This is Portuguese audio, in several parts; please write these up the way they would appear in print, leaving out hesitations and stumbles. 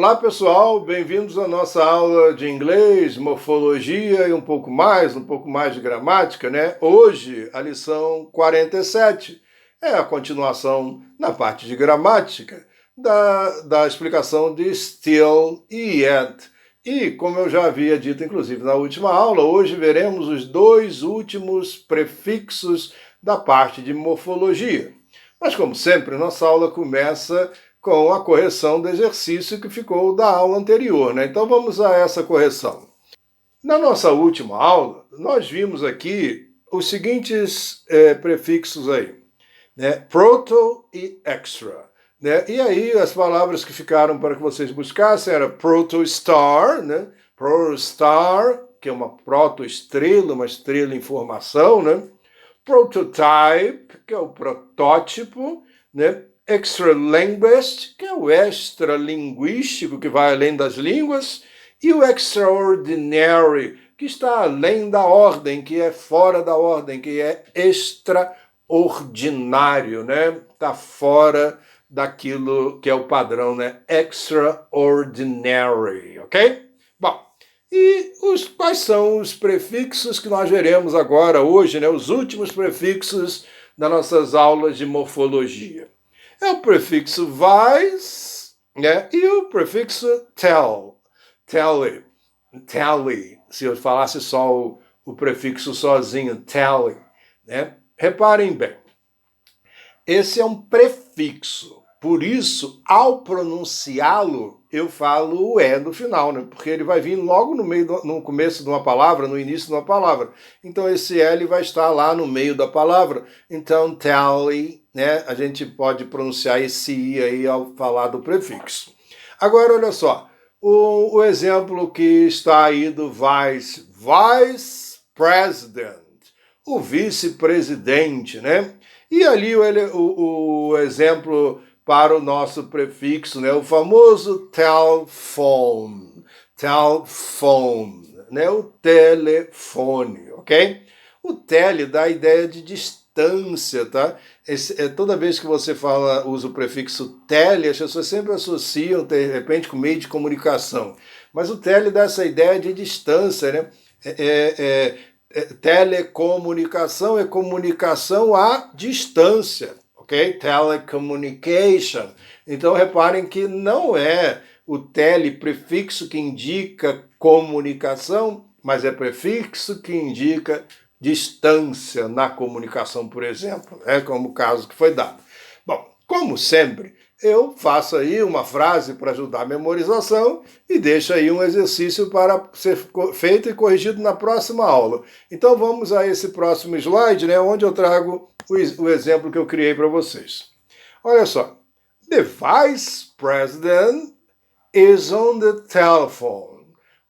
Olá pessoal, bem-vindos à nossa aula de inglês, morfologia e um pouco mais de gramática, né? Hoje a lição 47 é a continuação na parte de gramática da explicação de still e yet. E como eu já havia dito inclusive na última aula, hoje veremos os dois últimos prefixos da parte de morfologia. Mas como sempre, nossa aula começa com a correção do exercício que ficou da aula anterior, né? Então vamos a essa correção. Na nossa última aula, nós vimos aqui os seguintes prefixos aí, né? Proto e extra. Né? E aí as palavras que ficaram para que vocês buscassem era proto-star, né? Proto-star, que é uma proto-estrela, uma estrela em formação, né? Prototype, que é o protótipo, né? Extra linguist, que é o extralinguístico, que vai além das línguas, e o extraordinary, que está além da ordem, que é fora da ordem, que é extraordinário, né? Está fora daquilo que é o padrão, né? Extraordinary, ok? Bom, e quais são os prefixos que nós veremos agora, hoje, né? Os últimos prefixos das nossas aulas de morfologia. É o prefixo vais, né? E o prefixo tell. Tally. Se eu falasse só o prefixo sozinho, tally. Né? Reparem bem. Esse é um prefixo. Por isso, ao pronunciá-lo, eu falo o é no final, né? Porque ele vai vir logo no começo de uma palavra, no início de uma palavra. Então, esse L vai estar lá no meio da palavra. Então, tally, né? A gente pode pronunciar esse I aí ao falar do prefixo. Agora, olha só. O exemplo que está aí do vice president, o vice-presidente, né? E ali o exemplo para o nosso prefixo, né? O famoso telephone, né? O telefone, ok? O tele dá a ideia de distância, tá? Toda vez que você usa o prefixo tele, as pessoas sempre associam, de repente, com meio de comunicação. Mas o tele dá essa ideia de distância, né? Telecomunicação é comunicação à distância, ok? Telecommunication. Então, reparem que não é o tele prefixo que indica comunicação, mas é prefixo que indica distância na comunicação, por exemplo, como o caso que foi dado. Bom, como sempre, eu faço aí uma frase para ajudar a memorização e deixo aí um exercício para ser feito e corrigido na próxima aula. Então vamos a esse próximo slide, né, onde eu trago o exemplo que eu criei para vocês. Olha só. The Vice President is on the telephone.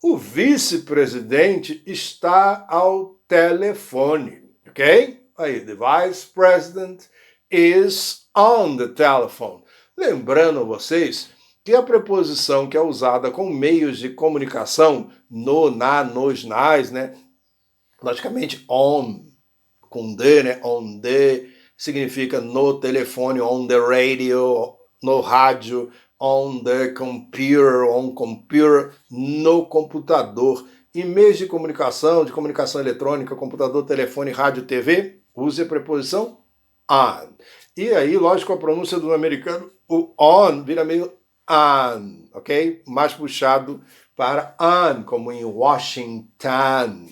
O vice-presidente está ao telefone, ok? Aí, the Vice President is on the telephone. Lembrando vocês que a preposição que é usada com meios de comunicação, no, na, nos, nas, né? Logicamente, on, com D, né? On the, significa no telefone, on the radio, no rádio, on the computer, no computador. Em meios de comunicação eletrônica, computador, telefone, rádio, TV, use a preposição on. E aí, lógico, a pronúncia do americano, o on vira meio on, ok? Mais puxado para on, como em Washington,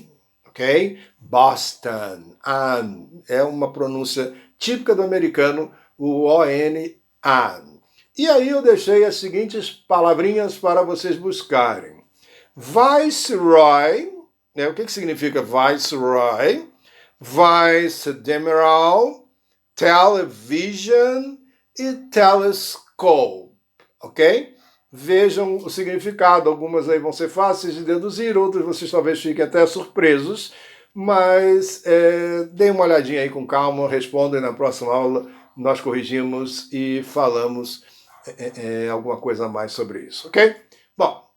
ok? Boston, on. É uma pronúncia típica do americano, o on, on. E aí eu deixei as seguintes palavrinhas para vocês buscarem. Viceroy, né? O que significa Viceroy? Vice-admiral, television e telescope, ok? Vejam o significado, algumas aí vão ser fáceis de deduzir, outras vocês talvez fiquem até surpresos, mas deem uma olhadinha aí com calma, respondem na próxima aula, nós corrigimos e falamos alguma coisa a mais sobre isso, ok? Bom,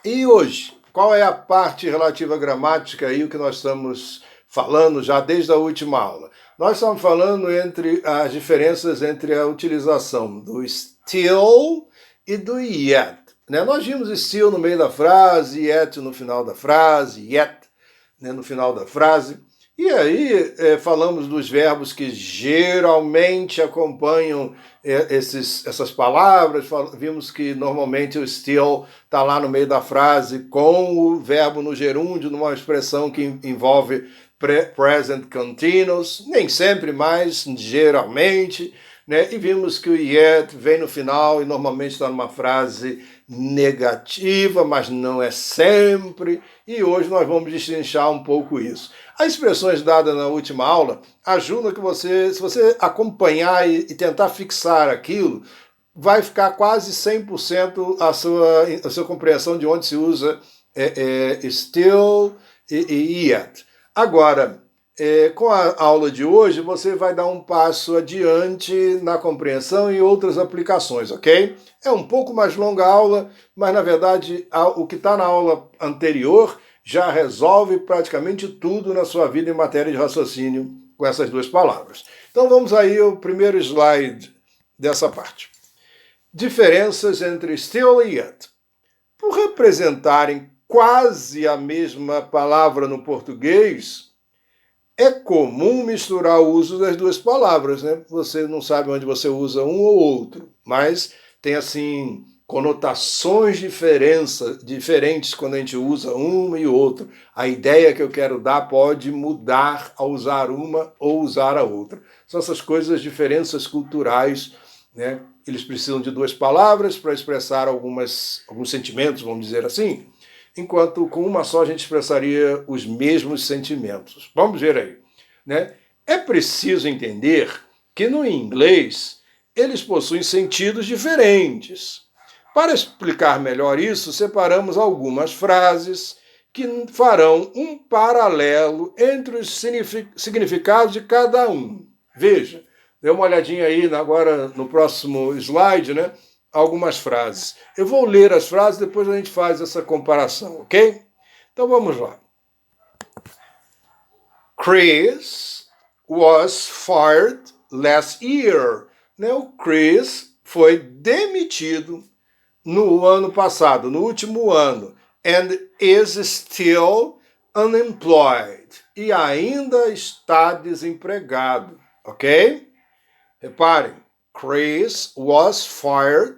e hoje, qual é a parte relativa à gramática aí, o que nós estamos falando já desde a última aula? Nós estamos falando entre as diferenças entre a utilização do still e do yet. né? Nós vimos still no meio da frase, yet no final da frase, yet, né, no final da frase. E aí falamos dos verbos que geralmente acompanham essas palavras. Vimos que normalmente o still está lá no meio da frase com o verbo no gerúndio, numa expressão que envolve present continuous, nem sempre, mas geralmente, né? E vimos que o yet vem no final e normalmente está numa frase negativa, mas não é sempre. E hoje nós vamos destrinchar um pouco isso. As expressões dadas na última aula ajudam que você, se você acompanhar e tentar fixar aquilo, vai ficar quase 100% a sua compreensão de onde se usa still e yet. Agora, com a aula de hoje, você vai dar um passo adiante na compreensão e outras aplicações, ok? É um pouco mais longa a aula, mas na verdade o que está na aula anterior já resolve praticamente tudo na sua vida em matéria de raciocínio com essas duas palavras. Então vamos aí ao primeiro slide dessa parte. Diferenças entre still e yet. Por representarem quase a mesma palavra no português, é comum misturar o uso das duas palavras, né? Você não sabe onde você usa um ou outro, mas tem assim conotações diferentes quando a gente usa uma e outra. A ideia que eu quero dar pode mudar ao usar uma ou usar a outra. São essas coisas, diferenças culturais, né? Eles precisam de duas palavras para expressar alguns sentimentos, vamos dizer assim, enquanto com uma só a gente expressaria os mesmos sentimentos. Vamos ver aí, né? É preciso entender que no inglês eles possuem sentidos diferentes. Para explicar melhor isso, separamos algumas frases que farão um paralelo entre os significados de cada um. Veja, dê uma olhadinha aí agora no próximo slide, né? Algumas frases. Eu vou ler as frases, depois a gente faz essa comparação, ok? Então vamos lá. Chris was fired last year. Né? O Chris foi demitido no ano passado, no último ano. And is still unemployed. E ainda está desempregado, ok? Reparem. Chris was fired.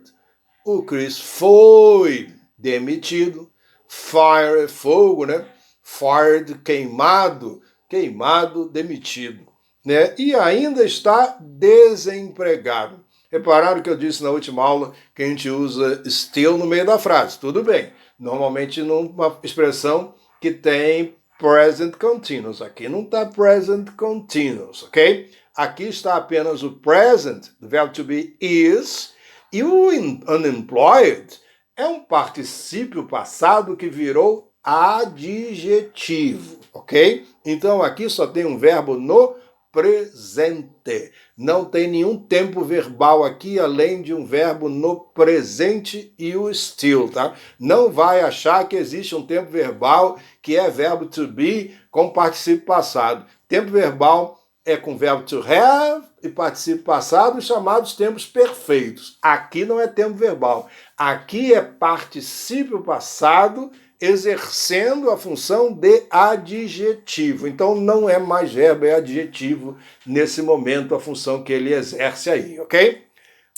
O Chris foi demitido. Fire é fogo, né? Fired, queimado. Queimado, demitido. Né? E ainda está desempregado. Repararam que eu disse na última aula que a gente usa still no meio da frase. Tudo bem. Normalmente numa expressão que tem present continuous. Aqui não está present continuous, ok? Aqui está apenas o present, o verbo to be is, e o unemployed é um particípio passado que virou adjetivo, ok? Então aqui só tem um verbo no presente. Não tem nenhum tempo verbal aqui, além de um verbo no presente e o still, tá? Não vai achar que existe um tempo verbal que é verbo to be com particípio passado. Tempo verbal é com verbo to have e particípio passado, chamados tempos perfeitos. Aqui não é tempo verbal. Aqui é particípio passado exercendo a função de adjetivo. Então não é mais verbo, é adjetivo nesse momento, a função que ele exerce aí, ok?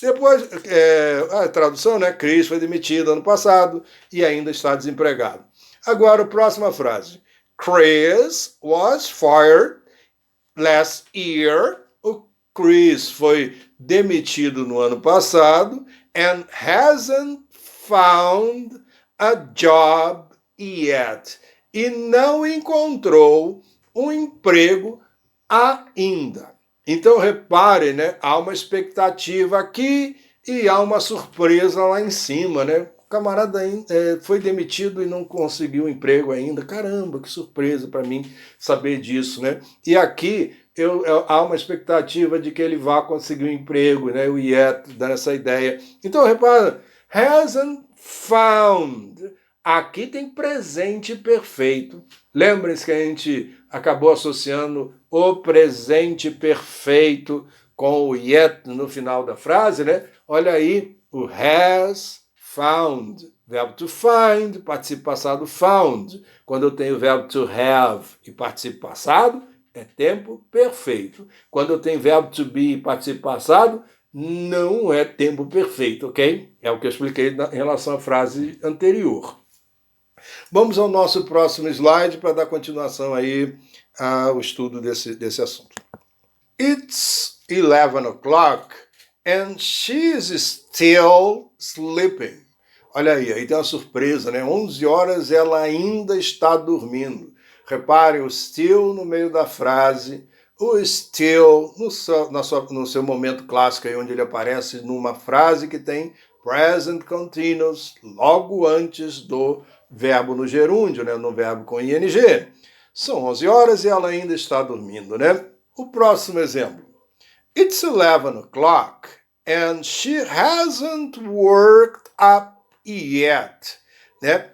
Depois, a tradução, né? Chris foi demitido ano passado e ainda está desempregado. Agora, a próxima frase. Chris was fired last year. O Chris foi demitido no ano passado and hasn't found a job yet. E não encontrou um emprego ainda. Então, repare, né? Há uma expectativa aqui e há uma surpresa lá em cima, né? O camarada foi demitido e não conseguiu emprego ainda. Caramba, que surpresa para mim saber disso, né? E aqui há uma expectativa de que ele vá conseguir um emprego, né? O yet dá essa ideia. Então, repara, hasn't found. Aqui tem presente perfeito. Lembrem-se que a gente acabou associando o presente perfeito com o yet no final da frase, né? Olha aí, o has found. verbo to find, participo passado found. Quando eu tenho verbo to have e participo passado, é tempo perfeito. Quando eu tenho verbo to be e participo passado, não é tempo perfeito, ok? É o que eu expliquei em relação à frase anterior. Vamos ao nosso próximo slide para dar continuação aí ao estudo desse assunto. It's 11 o'clock and she's still sleeping. Olha aí tem uma surpresa, né? 11 horas ela ainda está dormindo. Reparem o still no meio da frase, o still no seu momento clássico aí, onde ele aparece numa frase que tem present continuous logo antes do verbo no gerúndio, né? No verbo com ing. São 11 horas e ela ainda está dormindo, né? O próximo exemplo. It's 11 o'clock and she hasn't worked up yet, né?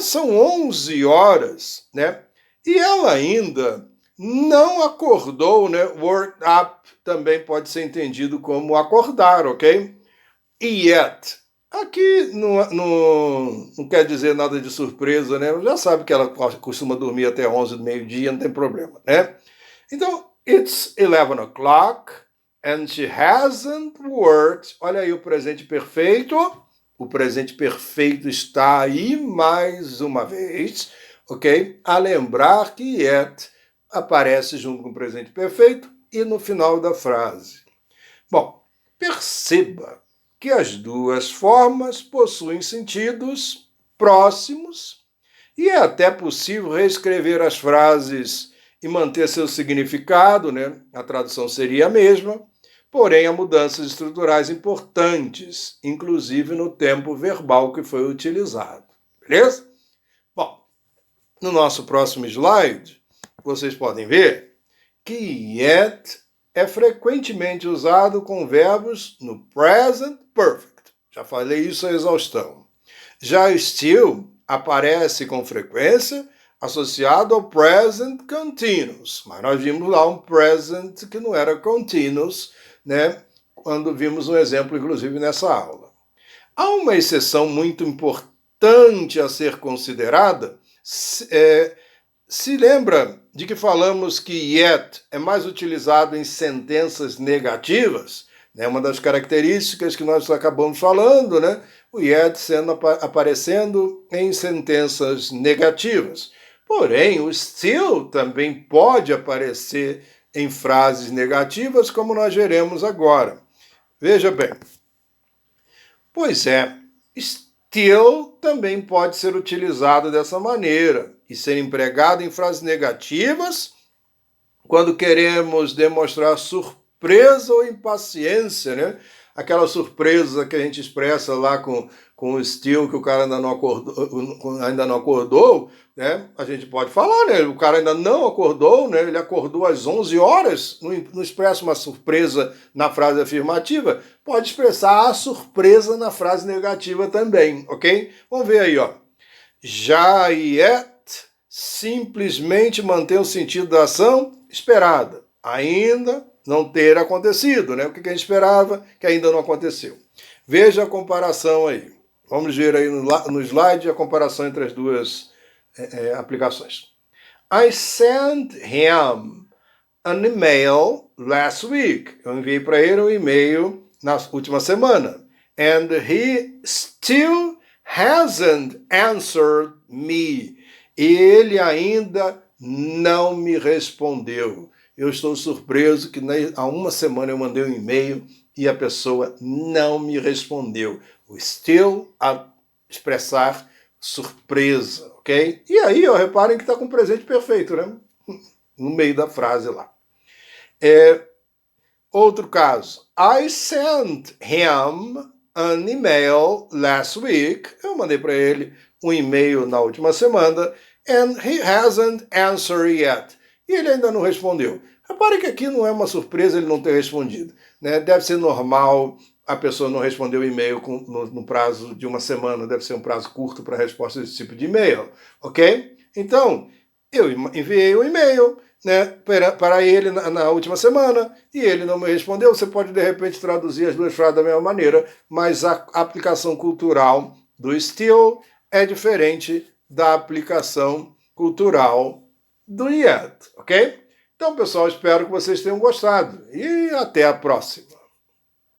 São 11 horas, né? E ela ainda não acordou, né? Worked up também pode ser entendido como acordar, ok? Yet. Aqui não quer dizer nada de surpresa, né? Já sabe que ela costuma dormir até 11 do meio-dia, não tem problema, né? Então, it's 11 o'clock and she hasn't worked. Olha aí o presente perfeito. O presente perfeito está aí mais uma vez, ok? A lembrar que yet aparece junto com o presente perfeito e no final da frase. Bom, perceba que as duas formas possuem sentidos próximos e é até possível reescrever as frases e manter seu significado, né? A tradução seria a mesma, porém há mudanças estruturais importantes, inclusive no tempo verbal que foi utilizado. Beleza? Bom, no nosso próximo slide, vocês podem ver que yet é frequentemente usado com verbos no present perfect. Já falei isso à exaustão. Já still aparece com frequência associado ao present continuous. Mas nós vimos lá um present que não era continuous, né? Quando vimos um exemplo, inclusive, nessa aula. Há uma exceção muito importante a ser considerada. Se lembra de que falamos que yet é mais utilizado em sentenças negativas? Né? Uma das características que nós acabamos falando, né? O yet aparecendo em sentenças negativas. Porém, o still também pode aparecer em frases negativas, como nós veremos agora. Veja bem. Pois é, still também pode ser utilizado dessa maneira e ser empregado em frases negativas quando queremos demonstrar surpresa ou impaciência, né? Aquela surpresa que a gente expressa lá com o still, que o cara ainda não acordou, né? A gente pode falar, né? O cara ainda não acordou, né? Ele acordou às 11 horas, não expressa uma surpresa na frase afirmativa, pode expressar a surpresa na frase negativa também, ok? Vamos ver aí, ó. Já yet simplesmente mantém o sentido da ação esperada, ainda não ter acontecido, né? O que a gente esperava que ainda não aconteceu. Veja a comparação aí. Vamos ver aí no slide a comparação entre as duas aplicações. I sent him an email last week. Eu enviei para ele um e-mail na última semana. And he still hasn't answered me. Ele ainda não me respondeu. Eu estou surpreso que há uma semana eu mandei um e-mail e a pessoa não me respondeu. O still a expressar surpresa, ok? E aí, ó, reparem que está com o presente perfeito, né? No meio da frase lá. Outro caso. I sent him an email last week. Eu mandei para ele um e-mail na última semana. And he hasn't answered yet. E ele ainda não respondeu. Repare que aqui não é uma surpresa ele não ter respondido, né? Deve ser normal a pessoa não responder o e-mail no prazo de uma semana, deve ser um prazo curto para a resposta desse tipo de e-mail, ok? Então, eu enviei um e-mail, né, para ele na última semana e ele não me respondeu. Você pode, de repente, traduzir as duas frases da mesma maneira, mas a aplicação cultural do still é diferente da aplicação cultural do yet, ok? Então, pessoal, espero que vocês tenham gostado e até a próxima.